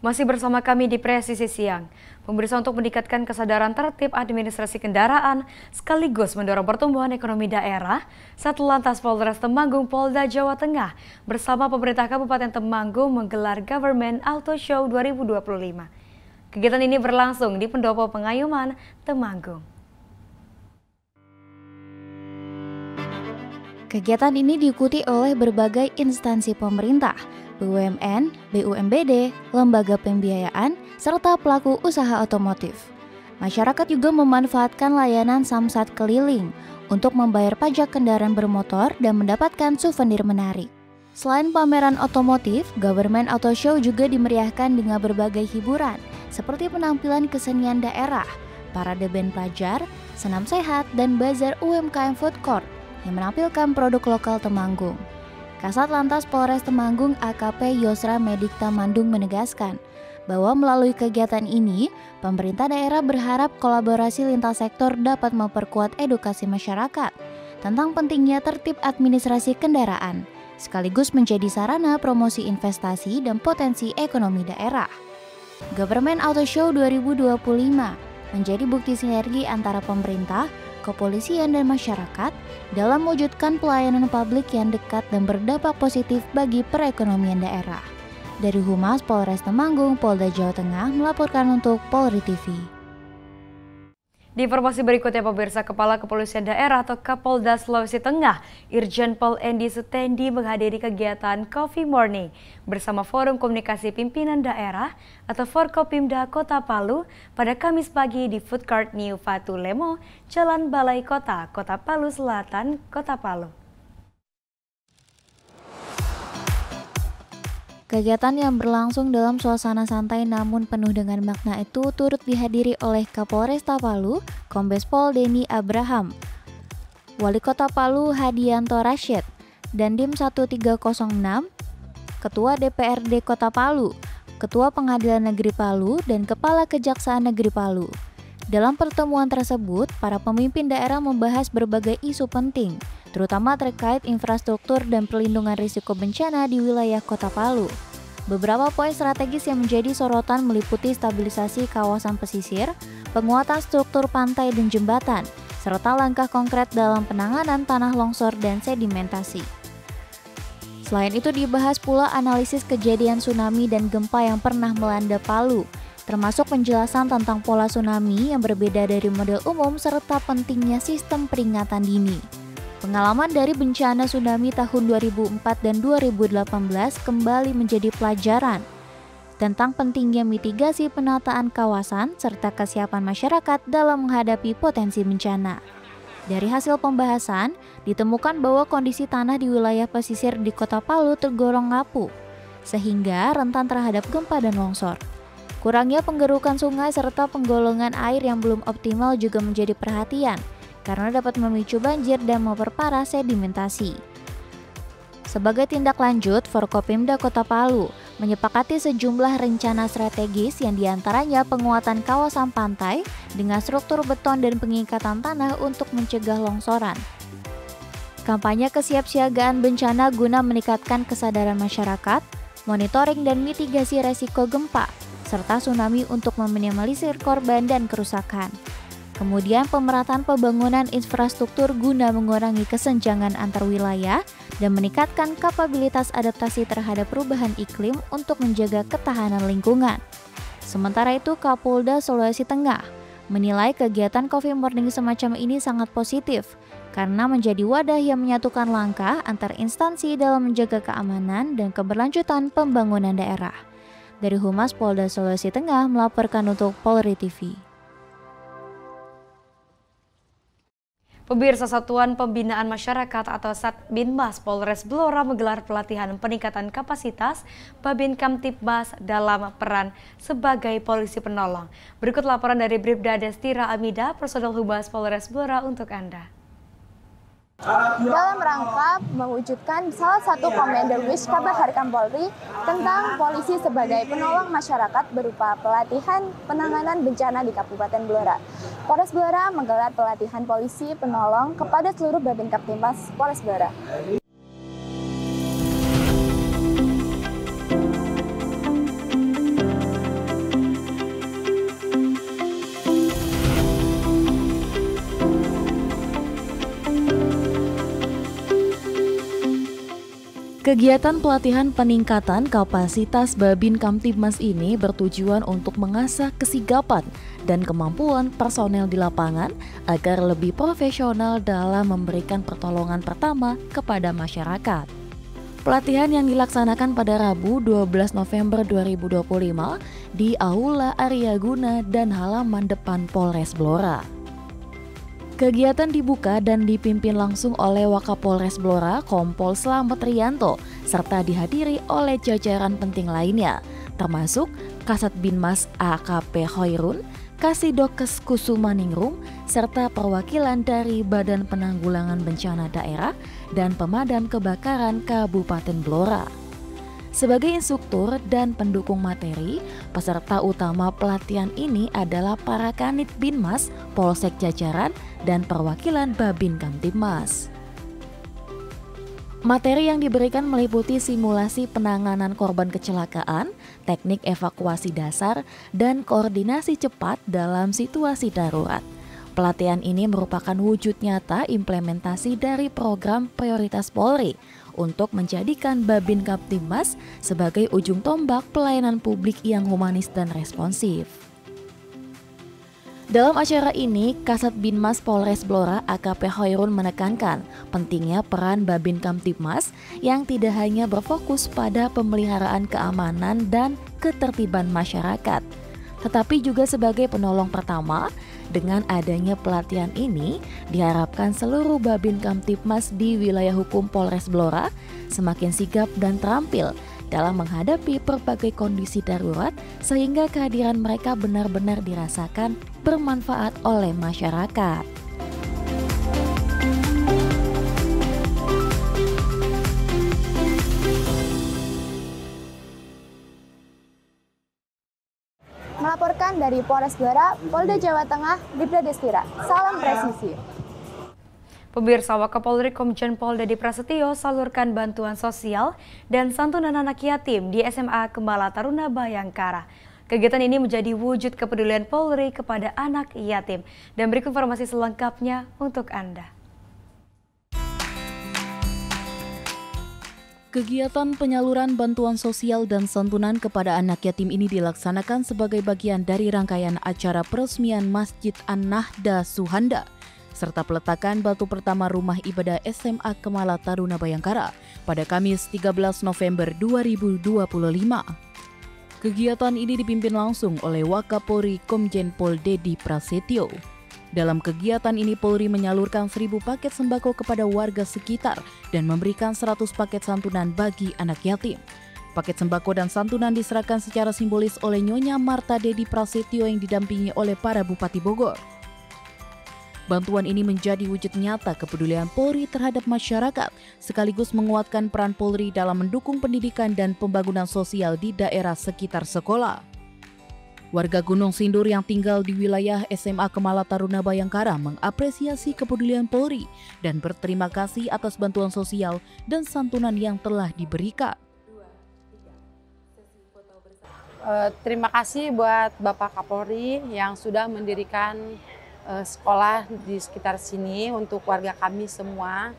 Masih bersama kami di Presisi Siang. Pemirsa, untuk meningkatkan kesadaran tertib administrasi kendaraan sekaligus mendorong pertumbuhan ekonomi daerah, Satlantas Polres Temanggung Polda Jawa Tengah bersama pemerintah Kabupaten Temanggung menggelar Government Auto Show 2025. Kegiatan ini berlangsung di Pendopo Pengayuman, Temanggung. Kegiatan ini diikuti oleh berbagai instansi pemerintah, BUMN, BUMBD, lembaga pembiayaan, serta pelaku usaha otomotif. Masyarakat juga memanfaatkan layanan samsat keliling untuk membayar pajak kendaraan bermotor dan mendapatkan souvenir menarik. Selain pameran otomotif, Government Auto Show juga dimeriahkan dengan berbagai hiburan, seperti penampilan kesenian daerah, parade band pelajar, senam sehat, dan bazar UMKM Food Court yang menampilkan produk lokal Temanggung. Kasat Lantas Polres Temanggung AKP Yosra Medikta Mandung menegaskan bahwa melalui kegiatan ini, pemerintah daerah berharap kolaborasi lintas sektor dapat memperkuat edukasi masyarakat tentang pentingnya tertib administrasi kendaraan, sekaligus menjadi sarana promosi investasi dan potensi ekonomi daerah. Government Auto Show 2025 menjadi bukti sinergi antara pemerintah, kepolisian, dan masyarakat dalam mewujudkan pelayanan publik yang dekat dan berdampak positif bagi perekonomian daerah. Dari Humas Polres Temanggung, Polda Jawa Tengah melaporkan untuk Polri TV. Di informasi berikutnya, pemirsa, Kepala Kepolisian Daerah atau Kapolda Sulawesi Tengah, Irjen Pol Endi Sutendi menghadiri kegiatan Coffee Morning bersama Forum Komunikasi Pimpinan Daerah atau Forkopimda Kota Palu pada Kamis pagi di Food Court New Fatu Lemo, Jalan Balai Kota, Kota Palu Selatan, Kota Palu. Kegiatan yang berlangsung dalam suasana santai namun penuh dengan makna itu turut dihadiri oleh Kapolresta Palu, Kombes Pol Denny Abraham, Wali Kota Palu Hadianto Rashid, Dandim 1306, Ketua DPRD Kota Palu, Ketua Pengadilan Negeri Palu, dan Kepala Kejaksaan Negeri Palu. Dalam pertemuan tersebut, para pemimpin daerah membahas berbagai isu penting, terutama terkait infrastruktur dan perlindungan risiko bencana di wilayah Kota Palu. Beberapa poin strategis yang menjadi sorotan meliputi stabilisasi kawasan pesisir, penguatan struktur pantai dan jembatan, serta langkah konkret dalam penanganan tanah longsor dan sedimentasi. Selain itu dibahas pula analisis kejadian tsunami dan gempa yang pernah melanda Palu, termasuk penjelasan tentang pola tsunami yang berbeda dari model umum serta pentingnya sistem peringatan dini. Pengalaman dari bencana tsunami tahun 2004 dan 2018 kembali menjadi pelajaran tentang pentingnya mitigasi penataan kawasan serta kesiapan masyarakat dalam menghadapi potensi bencana. Dari hasil pembahasan, ditemukan bahwa kondisi tanah di wilayah pesisir di Kota Palu tergolong rapuh, sehingga rentan terhadap gempa dan longsor. Kurangnya penggerukan sungai serta penggolongan air yang belum optimal juga menjadi perhatian, karena dapat memicu banjir dan memperparah sedimentasi. Sebagai tindak lanjut, Forkopimda Kota Palu menyepakati sejumlah rencana strategis yang diantaranya penguatan kawasan pantai dengan struktur beton dan pengikatan tanah untuk mencegah longsoran. Kampanye kesiapsiagaan bencana guna meningkatkan kesadaran masyarakat, monitoring dan mitigasi resiko gempa, serta tsunami untuk meminimalisir korban dan kerusakan. Kemudian pemerataan pembangunan infrastruktur guna mengurangi kesenjangan antar wilayah dan meningkatkan kapabilitas adaptasi terhadap perubahan iklim untuk menjaga ketahanan lingkungan. Sementara itu, Kapolda Sulawesi Tengah menilai kegiatan Coffee Morning semacam ini sangat positif karena menjadi wadah yang menyatukan langkah antar instansi dalam menjaga keamanan dan keberlanjutan pembangunan daerah. Dari Humas Polda Sulawesi Tengah melaporkan untuk Polri TV. Pemirsa, Satuan Pembinaan Masyarakat atau Satbinmas Polres Blora menggelar pelatihan peningkatan kapasitas Babin Kamtibmas dalam peran sebagai polisi penolong. Berikut laporan dari Bribda Destira Amida, Personel Humas Polres Blora untuk Anda. Dalam rangka mewujudkan salah satu Commander Wish Kabar Harkam Polri tentang polisi sebagai penolong masyarakat berupa pelatihan penanganan bencana di Kabupaten Blora. Polres Blora menggelar pelatihan polisi penolong kepada seluruh Babin Kamtibmas Polres Blora. Kegiatan pelatihan peningkatan kapasitas Babin Kamtibmas ini bertujuan untuk mengasah kesigapan dan kemampuan personel di lapangan agar lebih profesional dalam memberikan pertolongan pertama kepada masyarakat. Pelatihan yang dilaksanakan pada Rabu 12 November 2025 di Aula Aryaguna dan halaman depan Polres Blora. Kegiatan dibuka dan dipimpin langsung oleh Wakapolres Blora Kompol Slamet Rianto serta dihadiri oleh jajaran penting lainnya, termasuk Kasat Binmas AKP Hoirun, Kasidokes Kusumaningrum, serta perwakilan dari Badan Penanggulangan Bencana Daerah dan Pemadam Kebakaran Kabupaten Blora. Sebagai instruktur dan pendukung materi, peserta utama pelatihan ini adalah para Kanit Binmas, Polsek jajaran, dan perwakilan Babin Kamtibmas. Materi yang diberikan meliputi simulasi penanganan korban kecelakaan, teknik evakuasi dasar, dan koordinasi cepat dalam situasi darurat. Pelatihan ini merupakan wujud nyata implementasi dari program prioritas Polri untuk menjadikan Babin Kamtibmas sebagai ujung tombak pelayanan publik yang humanis dan responsif. Dalam acara ini, Kasat Binmas Polres Blora AKP Hoirun menekankan pentingnya peran Babin Kamtibmas yang tidak hanya berfokus pada pemeliharaan keamanan dan ketertiban masyarakat, tetapi juga sebagai penolong pertama. Dengan adanya pelatihan ini, diharapkan seluruh Babin Kamtibmas di wilayah hukum Polres Blora semakin sigap dan terampil dalam menghadapi berbagai kondisi darurat sehingga kehadiran mereka benar-benar dirasakan bermanfaat oleh masyarakat. Melaporkan dari Polres Blora, Polda Jawa Tengah, Bribda Destira. Salam presisi. Pemirsa, Wakapolri Komjen Pol Dedi Prasetyo salurkan bantuan sosial dan santunan anak yatim di SMA Kembala Taruna Bayangkara. Kegiatan ini menjadi wujud kepedulian Polri kepada anak yatim. Dan berikut informasi selengkapnya untuk Anda. Kegiatan penyaluran bantuan sosial dan santunan kepada anak yatim ini dilaksanakan sebagai bagian dari rangkaian acara peresmian Masjid An-Nahda Suhanda, serta peletakan batu pertama rumah ibadah SMA Kembala Taruna Bayangkara pada Kamis 13 November 2025. Kegiatan ini dipimpin langsung oleh Wakapolri Komjen Pol Dedi Prasetyo. Dalam kegiatan ini Polri menyalurkan 1.000 paket sembako kepada warga sekitar dan memberikan 100 paket santunan bagi anak yatim. Paket sembako dan santunan diserahkan secara simbolis oleh Nyonya Marta Dedi Prasetyo yang didampingi oleh para Bupati Bogor. Bantuan ini menjadi wujud nyata kepedulian Polri terhadap masyarakat, sekaligus menguatkan peran Polri dalam mendukung pendidikan dan pembangunan sosial di daerah sekitar sekolah. Warga Gunung Sindur yang tinggal di wilayah SMA Kembala Taruna Bayangkara mengapresiasi kepedulian Polri dan berterima kasih atas bantuan sosial dan santunan yang telah diberikan. Terima kasih buat Bapak Kapolri yang sudah mendirikan sekolah di sekitar sini untuk warga kami semua.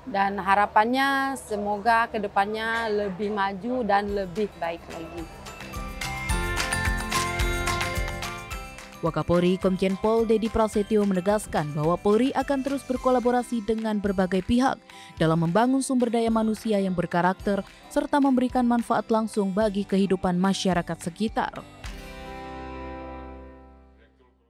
Dan harapannya semoga kedepannya lebih maju dan lebih baik lagi. Wakapolri Komjen Pol Dedi Prasetyo menegaskan bahwa Polri akan terus berkolaborasi dengan berbagai pihak dalam membangun sumber daya manusia yang berkarakter serta memberikan manfaat langsung bagi kehidupan masyarakat sekitar.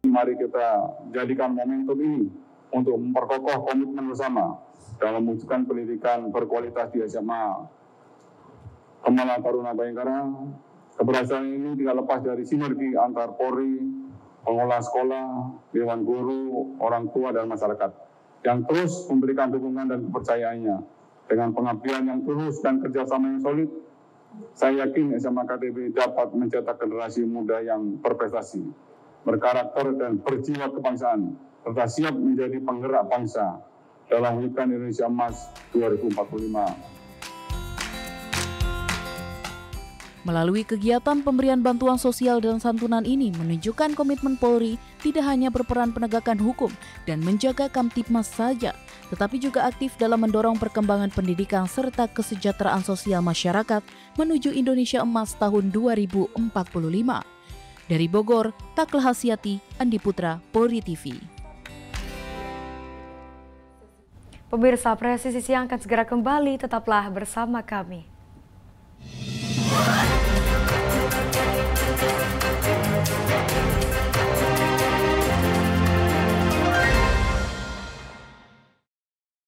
Mari kita jadikan momentum ini untuk memperkokoh komitmen bersama dalam mewujudkan pendidikan berkualitas di SMA Kembala Taruna Bayangkara. Keberhasilan ini tidak lepas dari sinergi antar Polri, pengelola sekolah, dewan guru, orang tua, dan masyarakat yang terus memberikan dukungan dan kepercayaannya. Dengan pengabdian yang tulus dan kerjasama yang solid, saya yakin SMA KTB dapat mencetak generasi muda yang berprestasi, berkarakter, dan berjiwa kebangsaan, serta siap menjadi penggerak bangsa dalam mewujudkan Indonesia Emas 2045. Melalui kegiatan pemberian bantuan sosial dan santunan ini menunjukkan komitmen Polri tidak hanya berperan penegakan hukum dan menjaga Kamtibmas saja, tetapi juga aktif dalam mendorong perkembangan pendidikan serta kesejahteraan sosial masyarakat menuju Indonesia Emas tahun 2045. Dari Bogor, Takla Hasyati, Andi Putra, Polri TV. Pemirsa, Presisi Siang akan segera kembali, tetaplah bersama kami.